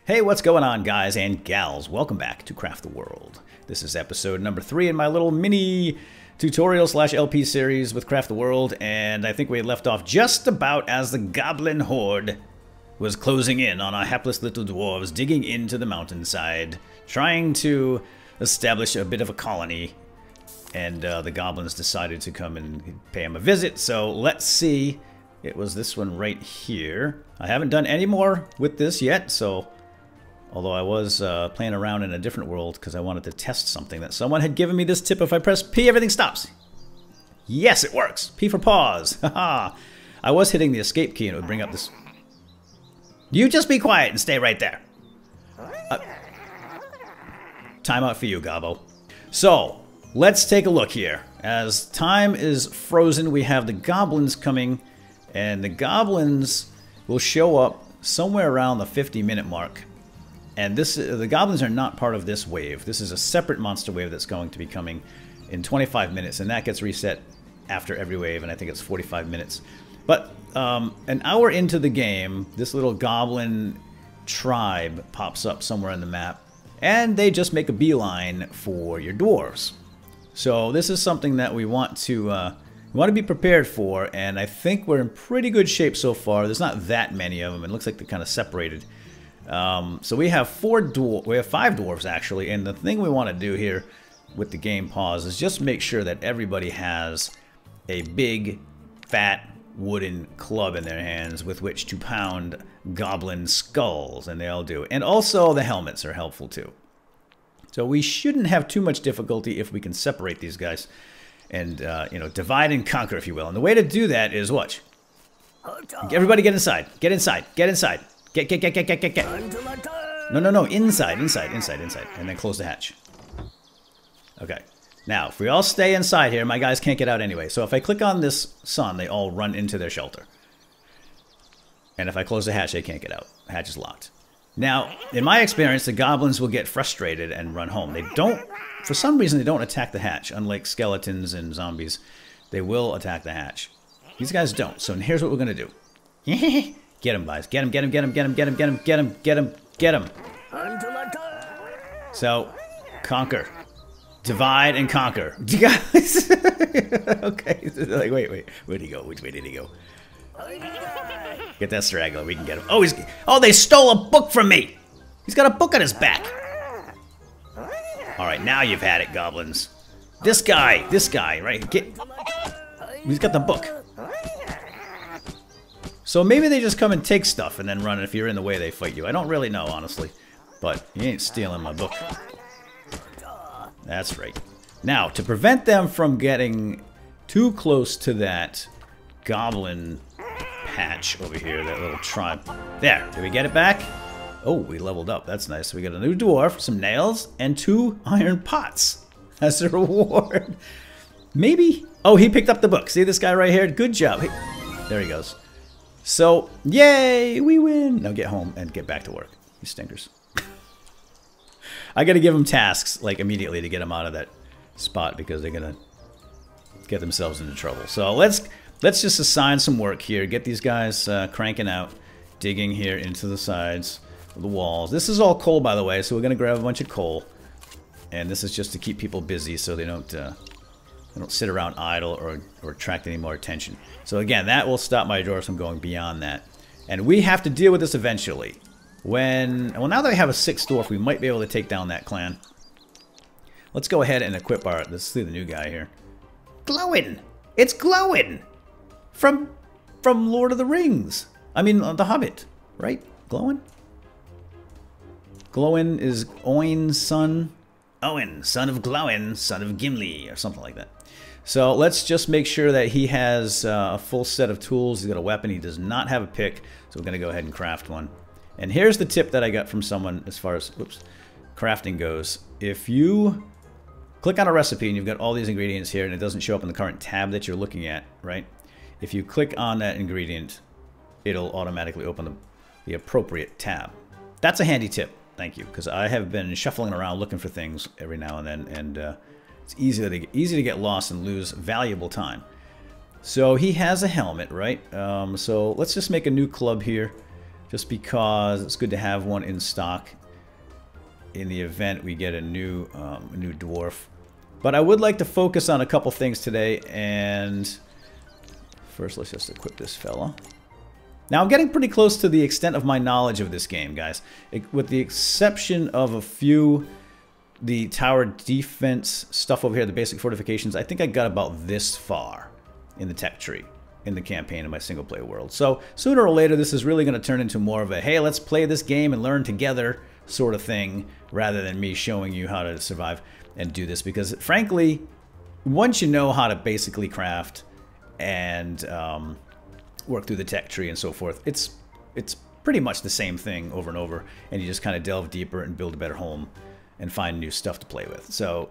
Hey, what's going on, guys and gals? Welcome back to Craft the World. This is episode number 3 in my little mini tutorial slash LP series with Craft the World, and I think we left off just about as the Goblin Horde was closing in on our hapless little dwarves, digging into the mountainside, trying to establish a bit of a colony, and the goblins decided to come and pay them a visit. So let's see. It was this one right here. I haven't done any more with this yet, so although I was playing around in a different world because I wanted to test something that someone had given me this tip. If I press P, everything stops. Yes, it works. P for pause. Haha. I was hitting the escape key and it would bring up this. You just be quiet and stay right there. Time out for you, Gobbo. So, let's take a look here. As time is frozen, we have the goblins coming, and the goblins will show up somewhere around the 50-minute mark. And the goblins are not part of this wave. This is a separate monster wave that's going to be coming in 25 minutes, and that gets reset after every wave, and I think it's 45 minutes. But an hour into the game, this little goblin tribe pops up somewhere on the map, and they just make a beeline for your dwarves. So this is something that we want to be prepared for, and I think we're in pretty good shape so far. There's not that many of them. It looks like they're kind of separated. So we have 5 dwarves actually, and the thing we want to do here with the game pause is just make sure that everybody has a big, fat, wooden club in their hands with which to pound goblin skulls, and they all do. And also the helmets are helpful too. So we shouldn't have too much difficulty if we can separate these guys and, you know, divide and conquer, if you will. And the way to do that is watch. Everybody get inside. Get inside. Get inside. Get. No. Inside. And then close the hatch. Okay. Now, if we all stay inside here, my guys can't get out anyway. So if I click on this sun, they all run into their shelter. And if I close the hatch, they can't get out. The hatch is locked. Now, in my experience, the goblins will get frustrated and run home. They don't, for some reason, they don't attack the hatch. Unlike skeletons and zombies, they will attack the hatch. These guys don't. So here's what we're going to do. Get him, guys. Get him. So, conquer. Divide and conquer. Guys. Okay. Like, wait. Where'd he go? Which way did he go? Get that straggler. We can get him. Oh, they stole a book from me. He's got a book on his back. All right, now you've had it, goblins. This guy, right? He's got the book. So maybe they just come and take stuff and then run, and if you're in the way, they fight you. I don't really know, honestly. But you ain't stealing my book. That's right. Now, to prevent them from getting too close to that goblin patch over here, that little tribe. There, did we get it back? Oh, we leveled up. That's nice. We got a new dwarf, some nails, and 2 iron pots as a reward. Maybe. Oh, he picked up the book. See this guy right here? Good job. Hey, there he goes. So, yay, we win. Now get home and get back to work. You stinkers. I got to give them tasks, like, immediately to get them out of that spot because they're going to get themselves into trouble. So let's just assign some work here. Get these guys cranking out, digging here into the sides of the walls. This is all coal, by the way, so we're going to grab a bunch of coal. And this is just to keep people busy so they don't sit around idle or attract any more attention. So again, that will stop my dwarves from going beyond that. And we have to deal with this eventually. Well, now that I have a 6th dwarf, we might be able to take down that clan. Let's go ahead and equip let's see the new guy here. Glowing! It's glowing! From Lord of the Rings. I mean, The Hobbit, right? Glowing? Glowin is Owen's son. Owen, son of Glowin, son of Gimli, or something like that. So let's just make sure that he has a full set of tools. He's got a weapon. He does not have a pick, so we're going to go ahead and craft one. And here's the tip that I got from someone as far as crafting goes. If you click on a recipe and you've got all these ingredients here and it doesn't show up in the current tab that you're looking at, right? If you click on that ingredient, it'll automatically open the appropriate tab. That's a handy tip. Thank you, because I have been shuffling around looking for things every now and then, and it's easy to get lost and lose valuable time. So he has a helmet, right? So let's just make a new club here. just because it's good to have one in stock in the event we get a new dwarf. But I would like to focus on a couple things today, and first let's just equip this fella. Now I'm getting pretty close to the extent of my knowledge of this game, guys. With the exception of a few, the tower defense stuff over here, the basic fortifications, I think I got about this far in the tech tree in the campaign in my single player world. So sooner or later this is really going to turn into more of a, hey, let's play this game and learn together sort of thing, rather than me showing you how to survive and do this. Because frankly, once you know how to basically craft and work through the tech tree and so forth, it's pretty much the same thing over and over, and you just kind of delve deeper and build a better home and find new stuff to play with. So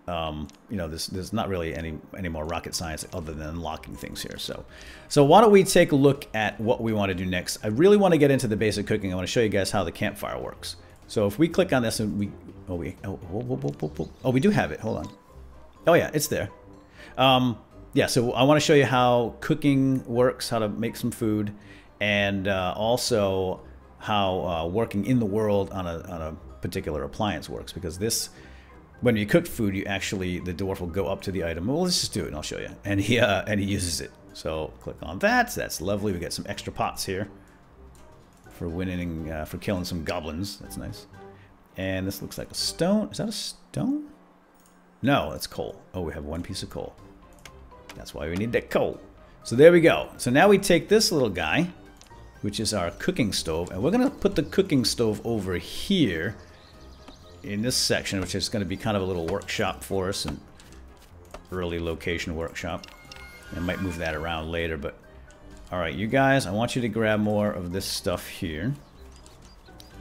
you know, there's not really any more rocket science other than unlocking things here. So why don't we take a look at what we want to do next. I really want to get into the basic cooking. I want to show you guys how the campfire works. So if we click on this and we do have it. Hold on. Oh yeah, it's there. Yeah, so I want to show you how cooking works, how to make some food, and also how working in the world on a particular appliance works. Because this, when you cook food, you actually, the dwarf will go up to the item. Well, let's just do it and I'll show you. And he uses it. So click on that. That's lovely. We get some extra pots here for winning, for killing some goblins. That's nice. And this looks like a stone. Is that a stone? No, that's coal. Oh, we have one piece of coal. That's why we need that coal. So there we go. So now we take this little guy, which is our cooking stove, and we're going to put the cooking stove over here in this section, which is going to be kind of a little workshop for us, an early location workshop. I might move that around later, but all right, you guys, I want you to grab more of this stuff here.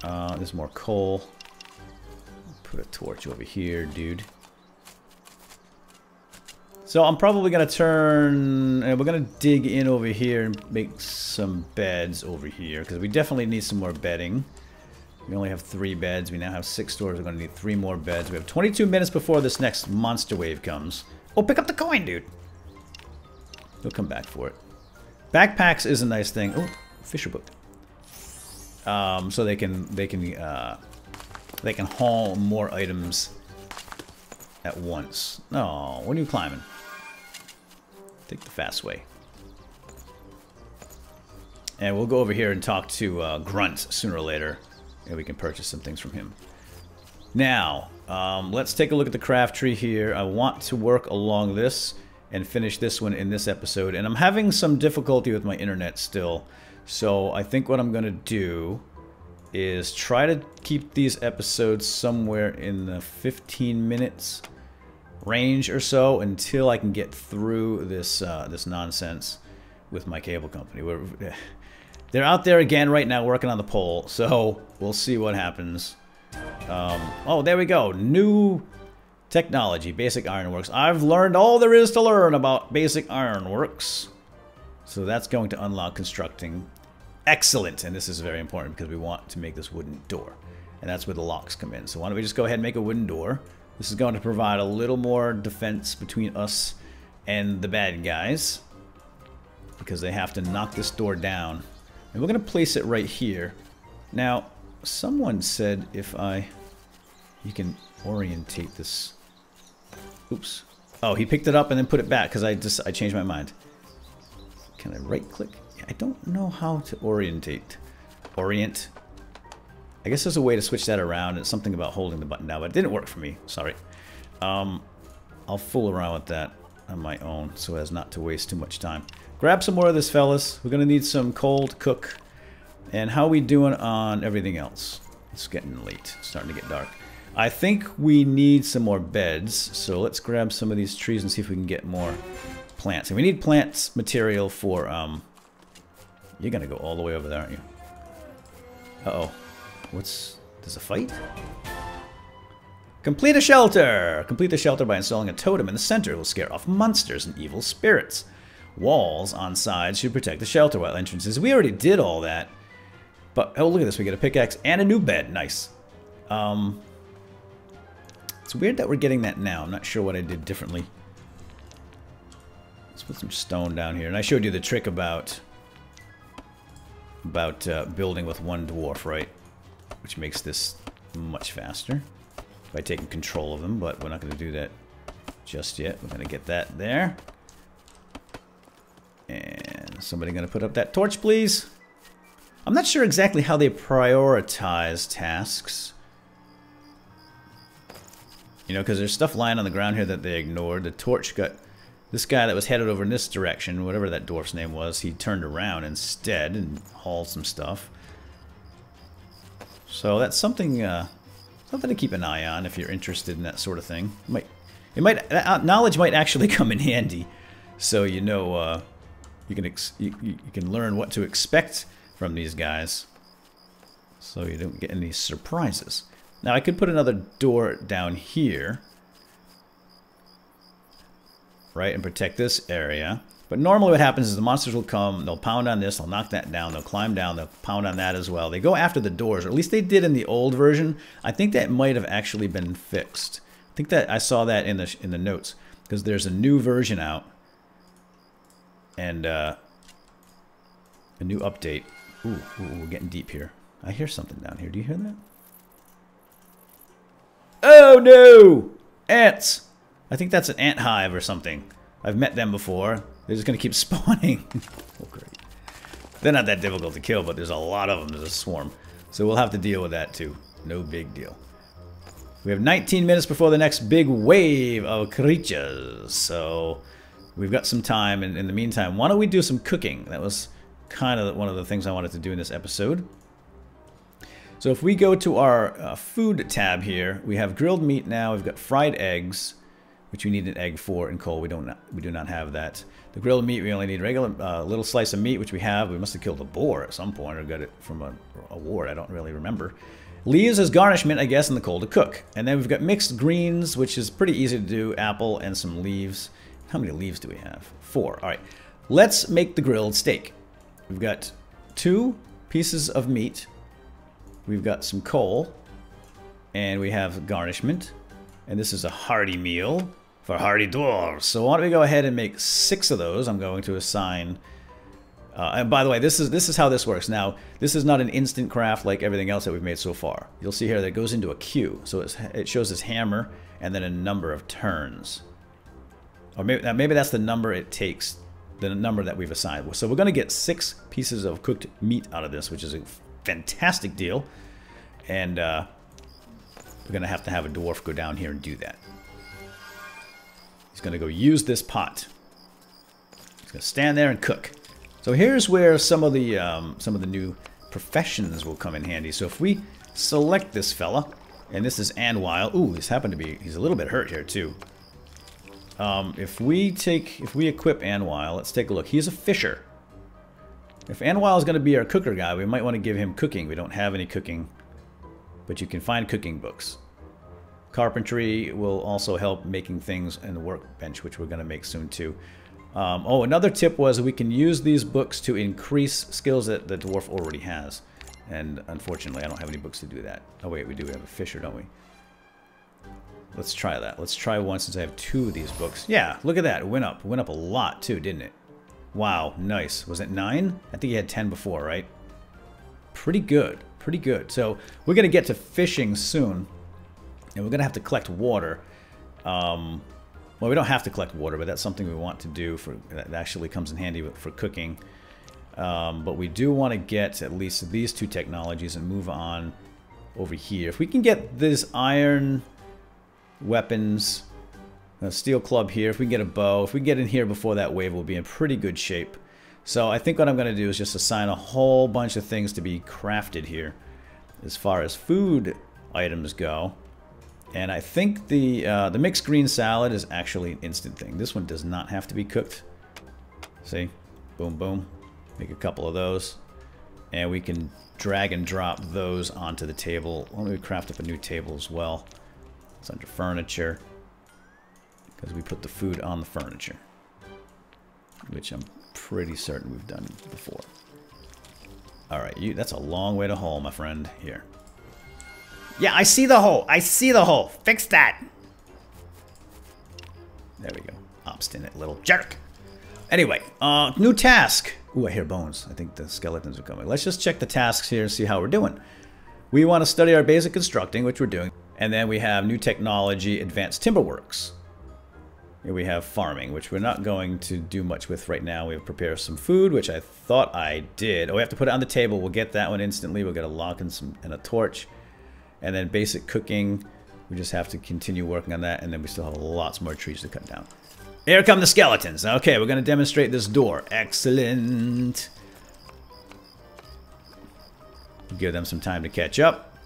There's more coal. Put a torch over here, dude. So I'm probably going to turn, we're going to dig in over here and make some beds over here, because we definitely need some more bedding. We only have 3 beds. We now have 6 stores. We're going to need 3 more beds. We have 22 minutes before this next monster wave comes. Oh, pick up the coin, dude. We'll come back for it. Backpacks is a nice thing. Oh, fisher book. So they can haul more items at once. Oh, what are you climbing? Take the fast way. And we'll go over here and talk to Grunt sooner or later, and we can purchase some things from him. Now, let's take a look at the craft tree here. I want to work along this and finish this one in this episode, and I'm having some difficulty with my internet still. So I think what I'm going to do is try to keep these episodes somewhere in the 15 minutes range or so until I can get through this this nonsense with my cable company. They're out there again right now working on the pole, so we'll see what happens. Oh, there we go. New technology, Basic Ironworks. I've learned all there is to learn about Basic Ironworks. So that's going to unlock constructing. Excellent, and this is very important because we want to make this wooden door. And that's where the locks come in. So why don't we just go ahead and make a wooden door. This is going to provide a little more defense between us and the bad guys, because they have to knock this door down. And we're going to place it right here. Now, someone said you can orientate this. Oops. Oh, he picked it up and then put it back because I changed my mind. Can I right click? I don't know how to orient. I guess there's a way to switch that around. It's something about holding the button down, but it didn't work for me. Sorry. I'll fool around with that on my own so as not to waste too much time. Grab some more of this, fellas. We're going to need some coal to cook. And how we doing on everything else? It's getting late. It's starting to get dark. I think we need some more beds. So let's grab some of these trees and see if we can get more plants. And we need plants material for... You're going to go all the way over there, aren't you? Uh-oh. There's a fight? Complete a shelter! Complete the shelter by installing a totem in the center. It will scare off monsters and evil spirits. Walls on sides should protect the shelter while entrances. We already did all that. But, oh, look at this. We get a pickaxe and a new bed. Nice. It's weird that we're getting that now. I'm not sure what I did differently. Let's put some stone down here. And I showed you the trick about about building with one dwarf, right? Which makes this much faster by taking control of them, but we're not going to do that just yet. We're going to get that there. And somebody going to put up that torch, please? I'm not sure exactly how they prioritize tasks. You know, because there's stuff lying on the ground here that they ignored. The torch got... This guy that was headed over in this direction, whatever that dwarf's name was, he turned around instead and hauled some stuff. So that's something something to keep an eye on if you're interested in that sort of thing. That knowledge might actually come in handy, so you know you can learn what to expect from these guys, so you don't get any surprises. Now I could put another door down here, right, and protect this area. But normally what happens is the monsters will come, they'll pound on this, they'll knock that down, they'll climb down, they'll pound on that as well. They go after the doors, or at least they did in the old version. I think that might have actually been fixed. I think that I saw that in the notes, because there's a new version out, and a new update. Ooh, we're getting deep here. I hear something down here. Do you hear that? Oh no! Ants! I think that's an ant hive or something. I've met them before. They're just going to keep spawning. Oh, great. They're not that difficult to kill, but there's a lot of them. There's a swarm. So we'll have to deal with that too. No big deal. We have 19 minutes before the next big wave of creatures. So we've got some time. And in the meantime, why don't we do some cooking? That was kind of one of the things I wanted to do in this episode. So if we go to our food tab here, we have grilled meat now. We've got fried eggs, which we need an egg for, and coal. We do not have that. The grilled meat, we only need a regular little slice of meat, which we have. We must have killed a boar at some point or got it from a ward. I don't really remember. Leaves as garnishment, I guess, and the coal to cook. And then we've got mixed greens, which is pretty easy to do. Apple and some leaves. How many leaves do we have? 4. All right. Let's make the grilled steak. We've got 2 pieces of meat. We've got some coal. And we have garnishment. And this is a hearty meal for hardy dwarves. So why don't we go ahead and make 6 of those. I'm going to assign... and by the way, this is how this works. Now, this is not an instant craft like everything else that we've made so far. You'll see here that it goes into a queue. So it shows this hammer and then a number of turns. Or maybe that's the number it takes, the number that we've assigned. So we're going to get 6 pieces of cooked meat out of this, which is a fantastic deal. And we're going to have a dwarf go down here and do that. He's going to go use this pot. He's going to stand there and cook. So here's where some of the new professions will come in handy. So if we select this fella, and this is Anwile. Ooh, this happened to be, he's a little bit hurt here too. If we equip Anwile, let's take a look. He's a fisher. If Anwile is going to be our cooker guy, we might want to give him cooking. We don't have any cooking, but you can find cooking books. Carpentry will also help making things in the workbench, which we're going to make soon too. Oh, another tip was we can use these books to increase skills that the dwarf already has. And unfortunately, I don't have any books to do that. Oh wait, we do have a fisher, don't we? Let's try that. Let's try one since I have 2 of these books. Yeah, look at that. It went up. It went up a lot too, didn't it? Wow, nice. Was it 9? I think you had 10 before, right? Pretty good. Pretty good. So we're going to get to fishing soon. And we're going to have to collect water. Well, we don't have to collect water, but that's something we want to do. That actually comes in handy for cooking. But we do want to get at least these 2 technologies and move on over here. If we can get this iron weapons, a steel club here, if we can get a bow, if we can get in here before that wave, we'll be in pretty good shape. So I think what I'm going to do is just assign a whole bunch of things to be crafted here as far as food items go. And I think the mixed green salad is actually an instant thing. This one does not have to be cooked. See? Boom, boom. Make a couple of those. And we can drag and drop those onto the table. Why don't we craft up a new table as well? It's under furniture. Because we put the food on the furniture. Which I'm pretty certain we've done before. Alright, that's a long way to haul, my friend. Here. Yeah, I see the hole. I see the hole. Fix that. There we go. Obstinate little jerk. Anyway, new task. Ooh, I hear bones. I think the skeletons are coming. Let's just check the tasks here and see how we're doing. We want to study our basic constructing, which we're doing. And then we have new technology, advanced timberworks. Here we have farming, which we're not going to do much with right now. We have prepared some food, which I thought I did. Oh, we have to put it on the table. We'll get that one instantly. We'll get a lock and a torch. And then basic cooking. We just have to continue working on that. And then we still have lots more trees to cut down. Here come the skeletons. Okay, we're going to demonstrate this door. Excellent. Give them some time to catch up.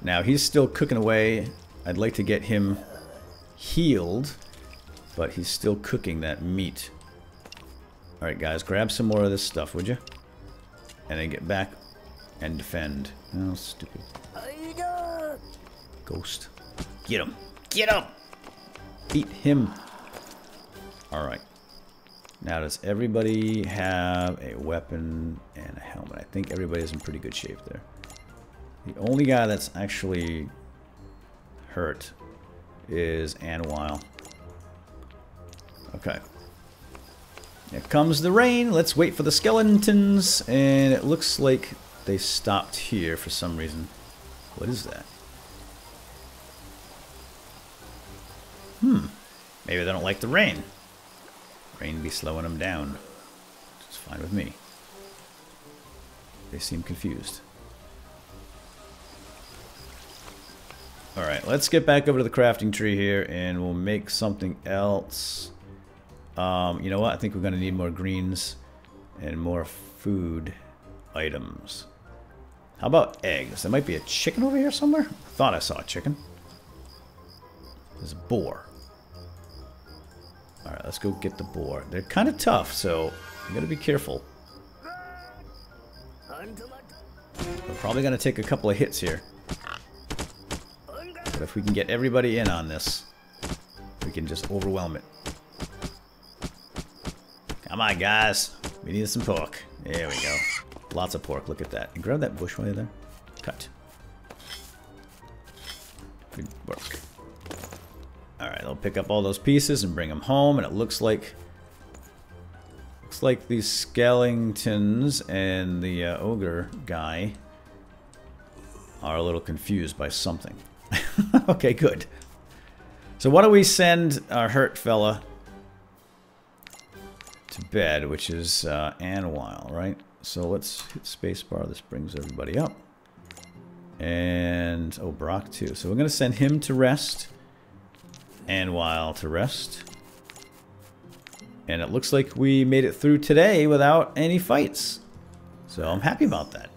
Now, he's still cooking away. I'd like to get him healed, but he's still cooking that meat. Alright, guys, grab some more of this stuff, would you? And then get back and defend. Oh, stupid. Ghost. Get him. Get him! Beat him. Alright. Now, does everybody have a weapon and a helmet? I think everybody's in pretty good shape there. The only guy that's actually hurt is Anwile. Okay. Here comes the rain. Let's wait for the skeletons. And it looks like they stopped here for some reason. What is that? Maybe they don't like the rain. Rain be slowing them down. It's fine with me. They seem confused. Alright, let's get back over to the crafting tree here and we'll make something else. You know what? I think we're going to need more greens and more food items. How about eggs? There might be a chicken over here somewhere. I thought I saw a chicken. There's a boar. Alright, let's go get the boar. They're kind of tough, so you gotta be careful. We're probably gonna take a couple of hits here. But if we can get everybody in on this, we can just overwhelm it. Come on, guys. We need some pork. There we go. Lots of pork. Look at that. And grab that bush while you're there. Cut. Good work. Alright, I'll pick up all those pieces and bring them home, and it looks like these skeletons and the ogre guy are a little confused by something. Okay, good. So why don't we send our hurt fella to bed, which is Anwile, right? So let's hit spacebar. This brings everybody up. And, oh, Brock too. So we're going to send him to rest. Anwile to rest. And it looks like we made it through today without any fights. So I'm happy about that.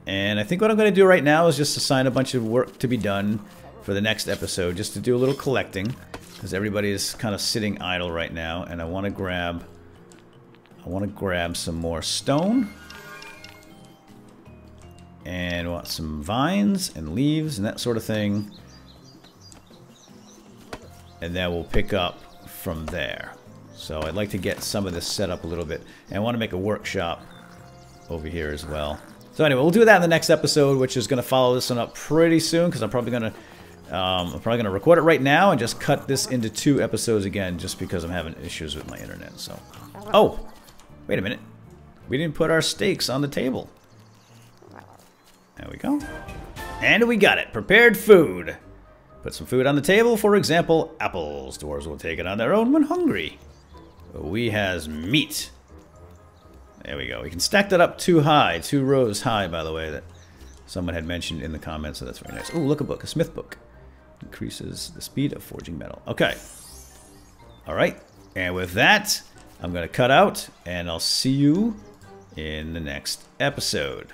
And I think what I'm going to do right now is just assign a bunch of work to be done for the next episode, just to do a little collecting, because everybody is kind of sitting idle right now, and I want to grab some more stone, and want some vines and leaves and that sort of thing, and then we'll pick up from there. So I'd like to get some of this set up a little bit, and I want to make a workshop over here as well. So anyway, we'll do that in the next episode, which is going to follow this one up pretty soon, because I'm probably going to record it right now and just cut this into 2 episodes again, just because I'm having issues with my internet. So, oh, wait a minute, we didn't put our steaks on the table. There we go, and we got it. Prepared food. Put some food on the table. For example, apples. Dwarves will take it on their own when hungry. We has meat. There we go. We can stack that up 2 high, 2 rows high, by the way, that someone had mentioned in the comments, so that's very nice. Oh, look, a book, a smith book. Increases the speed of forging metal. Okay. All right. And with that, I'm going to cut out, and I'll see you in the next episode.